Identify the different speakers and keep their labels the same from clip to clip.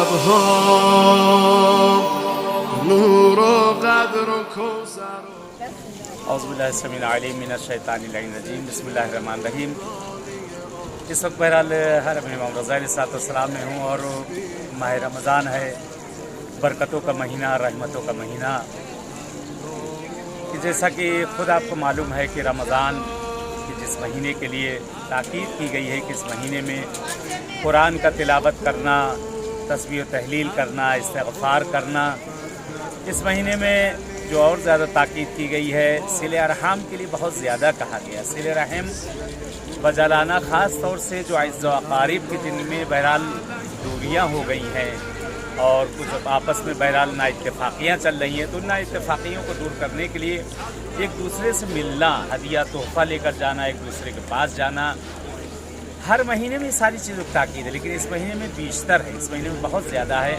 Speaker 1: شبها نور و قدر و کوثر.
Speaker 2: اعوذ باللہ السمیع العلیم من الشیطان الرجیم. بسم اللہ الرحمن الرحیم. اس وقت بہرحال حرم امام رضا علیہ السلام میں ہوں اور ماہ رمضان ہے، برکتوں کا مہینہ، رحمتوں کا مہینہ. کہ جیسا کہ خود آپ کو معلوم ہے کہ رمضان کہ جس مہینے کے لیے تاکید کی گئی ہے کہ اس مہینے میں قرآن کا تلاوت کرنا، تسبیح و تحلیل کرنا، استغفار کرنا. اس مہینے میں جو اور زیادہ تاکید کی گئی ہے، صلہ ارحام کے لیے بہت زیادہ کہا گیا. صلہ رحم بجا لانا، خاص طور سے جو اعز و اقارب کے دن میں بہرحال دوریاں ہو گئی ہیں اور کچھ آپس میں بہرحال نا اتفاقیاں چل رہی ہیں، تو نا اتفاقیوں کو دور کرنے کے لیے ایک دوسرے سے ملنا، ہدیہ تحفہ لے کر جانا، ایک دوسرے کے پاس جانا. ہر مہینے میں ساری چیزوں کی تاکید ہے، لیکن اس مہینے میں بیشتر ہے، اس مہینے میں بہت زیادہ ہے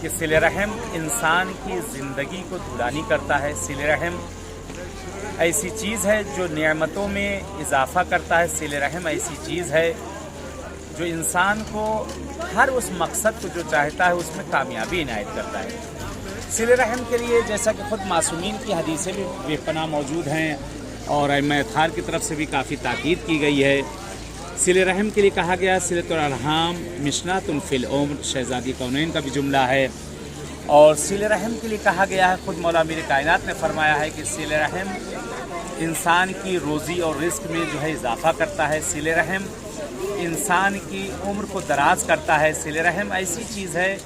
Speaker 2: کہ صلہ رحم انسان کی زندگی کو دھولانی کرتا ہے. صلہ رحم ایسی چیز ہے جو نعمتوں میں اضافہ کرتا ہے. صلہ رحم ایسی چیز ہے جو انسان کو ہر اس مقصد کو جو چاہتا ہے اس میں کامیابی عنایت کرتا ہے. صلہ رحم کے لیے جیسا کہ خود معصومین کی حدیثیں بھی بے پناہ موجود ہیں اور ائمہ اطہار کی طرف سے بھی کافی تاکید کی گئی ہے. صلہ رحم کے لیے کہا گیا صلۃ الارحام مشنۃ فی العمر، شہزادی کونین کا بھی جملہ ہے. اور صلہ رحم کے لیے کہا گیا ہے، خود مولا امیر کائنات نے فرمایا ہے کہ صلہ رحم انسان کی روزی اور رزق میں جو ہے اضافہ کرتا ہے. صلہ رحم انسان کی عمر کو دراز کرتا ہے. صلہ رحم ایسی چیز ہے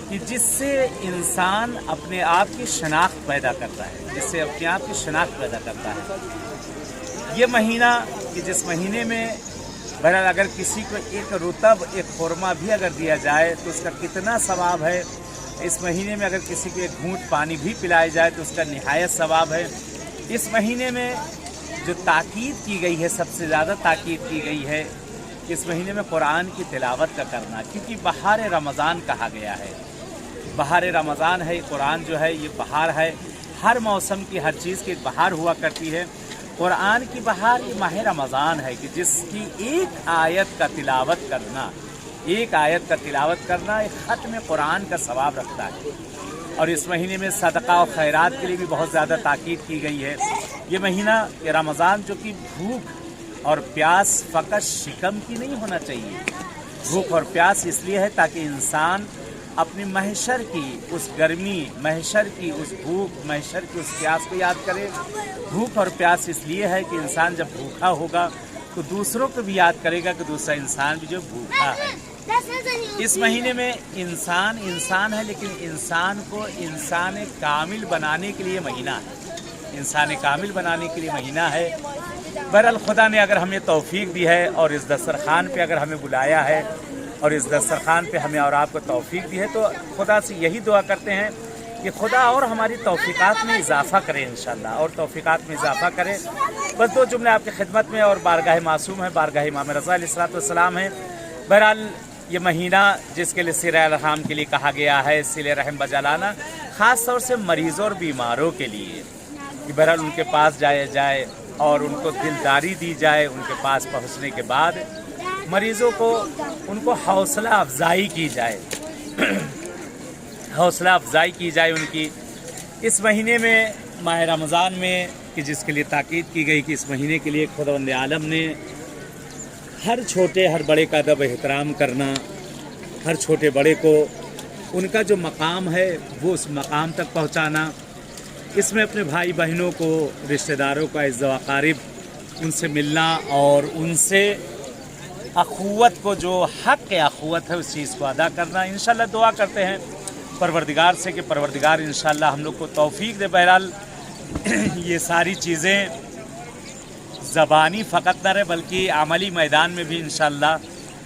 Speaker 2: کہ جس سے انسان اپنے آپ کی شناخت پیدا کرتا ہے، جس سے اپنے آپ کی شناخت پیدا کرتا ہے. یہ مہینہ کہ جس مہینے میں بہرحال اگر کسی کو ایک رطب، ایک خورمہ بھی اگر دیا جائے تو اس کا کتنا ثواب ہے. اس مہینے میں اگر کسی کو ایک گھونٹ پانی بھی پلایا جائے تو اس کا نہایت ثواب ہے. اس مہینے میں جو تاکید کی گئی ہے، سب سے زیادہ تاکید کی گئی ہے کہ اس مہینے میں قرآن کی تلاوت کا کرنا، کیونکہ بہار رمضان کہا گیا ہے. بہار رمضان ہے، قرآن جو ہے یہ بہار ہے. ہر موسم کی، ہر چیز کی ایک بہار ہوا کرتی ہے. قرآن کی بہار یہ ماہ رمضان ہے کہ جس کی ایک آیت کا تلاوت کرنا، ایک آیت کا تلاوت کرنا ایک ختم قرآن کا ثواب رکھتا ہے. اور اس مہینے میں صدقہ و خیرات کے لیے بھی بہت زیادہ تاکید کی گئی ہے. یہ مہینہ یہ رمضان جو کہ بھوک اور پیاس فقط شکم کی نہیں ہونا چاہیے. بھوک اور پیاس اس لیے ہے تاکہ انسان اپنی محشر کی اس گرمی، محشر کی اس بھوک، محشر کی اس پیاس کو یاد کرے. بھوک اور پیاس اس لیے ہے کہ انسان جب بھوکا ہوگا تو دوسروں کو بھی یاد کرے گا کہ دوسرا انسان بھی جو بھوکا ہے. اس مہینے میں انسان ہے، لیکن انسان کو انسان کامل بنانے کے لیے مہینہ ہے. انسان کامل بنانے کے لیے مہینہ ہے. بہرحال خدا نے اگر ہمیں توفیق دی ہے اور اس دسترخوان پہ اگر ہمیں بلایا ہے اور اس دسترخوان پہ ہمیں اور آپ کو توفیق دی ہے تو خدا سے یہی دعا کرتے ہیں کہ خدا اور ہماری توفیقات میں اضافہ کرے انشاءاللہ، اور توفیقات میں اضافہ کرے. بس دو جملے آپ کی خدمت میں اور بارگاہ معصوم ہے، بارگاہ امام رضا علیہ السلام ہے. بہرحال یہ مہینہ جس کے لیے صلہ ارحام کے لیے کہا گیا ہے، صلہ رحم بجا لانا، خاص طور سے مریضوں اور بیماروں کے لیے کہ بہرحال ان کے پاس جائے اور ان کو دلداری دی جائے. ان کے پاس پہنچنے کے بعد مریضوں کو ان کو حوصلہ افزائی کی جائے حوصلہ افزائی کی جائے ان کی. اس مہینے میں ماہ رمضان میں کہ جس کے لیے تاکید کی گئی کہ اس مہینے کے لیے خداوند عالم نے ہر چھوٹے ہر بڑے کا ادب احترام کرنا، ہر چھوٹے بڑے کو ان کا جو مقام ہے وہ اس مقام تک پہنچانا. اس میں اپنے بھائی بہنوں کو، رشتہ داروں کو، اعز و اقارب ان سے ملنا اور ان سے اخوت کو، جو حق اخوت ہے اس چیز کو ادا کرنا. انشاءاللہ دعا کرتے ہیں پروردگار سے کہ پروردگار انشاءاللہ ہم لوگ کو توفیق دے. بہرحال یہ ساری چیزیں زبانی فقط نہ رہے بلکہ عملی میدان میں بھی انشاءاللہ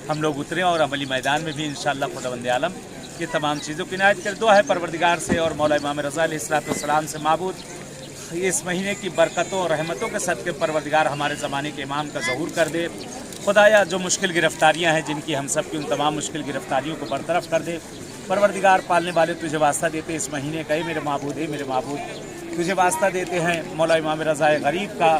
Speaker 2: ہم لوگ اتریں اور عملی میدان میں بھی انشاءاللہ خداوند عالم یہ تمام چیزوں کی عنایت کرے. دعا ہے پروردگار سے اور مولا امام رضا علیہ السلام سے معبود اس مہینے کی برکتوں اور رحمتوں کے صدقے پروردگار ہمارے زمانے کے امام کا ظہور کر دے. خدایا جو مشکل گرفتاریاں ہیں جن کی ہم سب کی ان تمام مشکل گرفتاریوں کو برطرف کر دے. پروردگار پالنے والے تجھے واسطہ دیتے اس مہینے کا، اے میرے معبود، اے میرے معبود تجھے واسطہ دیتے ہیں مولا امام رضا غریب کا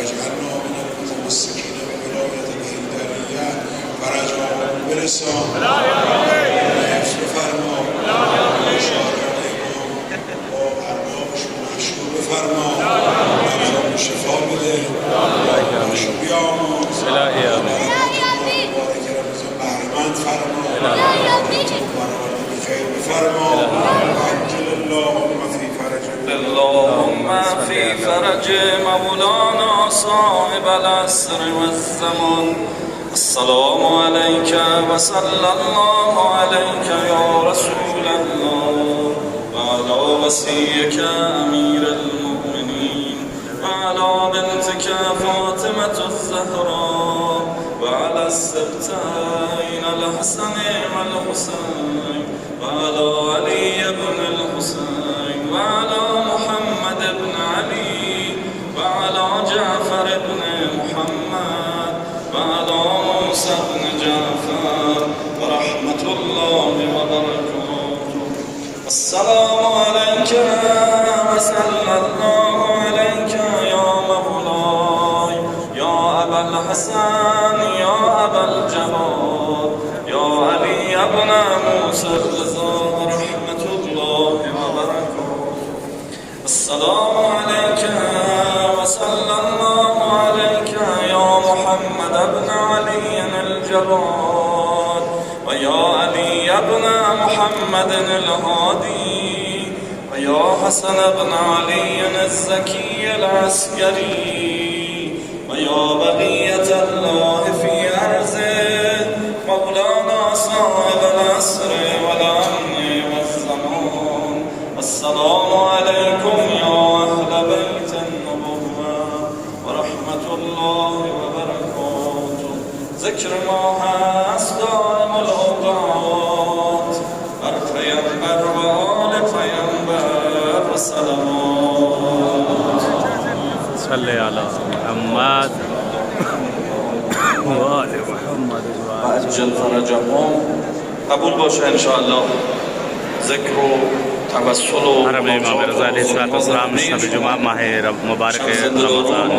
Speaker 1: واجعلنا من المتمسكين بولاية الهيدانية فرجاء برسان حفظ فرما اشاره علیکم با اربابشون مشغول بفرما ارزان شفا بده برشو بیاموز مبارک رمضان بهرمند فرما برآورده بخیر بفرما عجل اللهم فی فرج
Speaker 3: اللهم في فرج مولانا صاحب العصر والزمان. السلام عليك وصلى الله عليك يا رسول الله وعلى وصيك أمير المؤمنين وعلى بنتك فاطمة الزهراء وعلى السبتين الحسن والحسين وعلى علي بن الحسين وعلى محمد بن علي وعلى جعفر بن محمد وعلى موسى بن جعفر ورحمة الله وبركاته. السلام عليك وصلى الله عليك يا مولاي يا أبا الحسن يا أبا الجواد يا علي بن موسى الرضا ورحمة الله وبركاته. السلام عليك وصلى الله عليك يا محمد بن علي الجواد ويا علي بن محمد الهادي ويا حسن بن علي الزكي العسكري ويا بقية الله في أرضه مولانا صاحب العصر والأمن والزمان. السلام عليكم يا أهل بيت النبوة ورحمة الله وبركاته. ذكر ما هست دائم الأوقات بر پیامبر و آل پیامبر و صلوات.
Speaker 2: صلی علی محمد و آل محمد
Speaker 3: و عجل فرجهم. قبول باشه انشاءالله ذکر و توسل و
Speaker 2: حرم امام رضا علیه السلام شب جمعه ماه مبارک رمضان.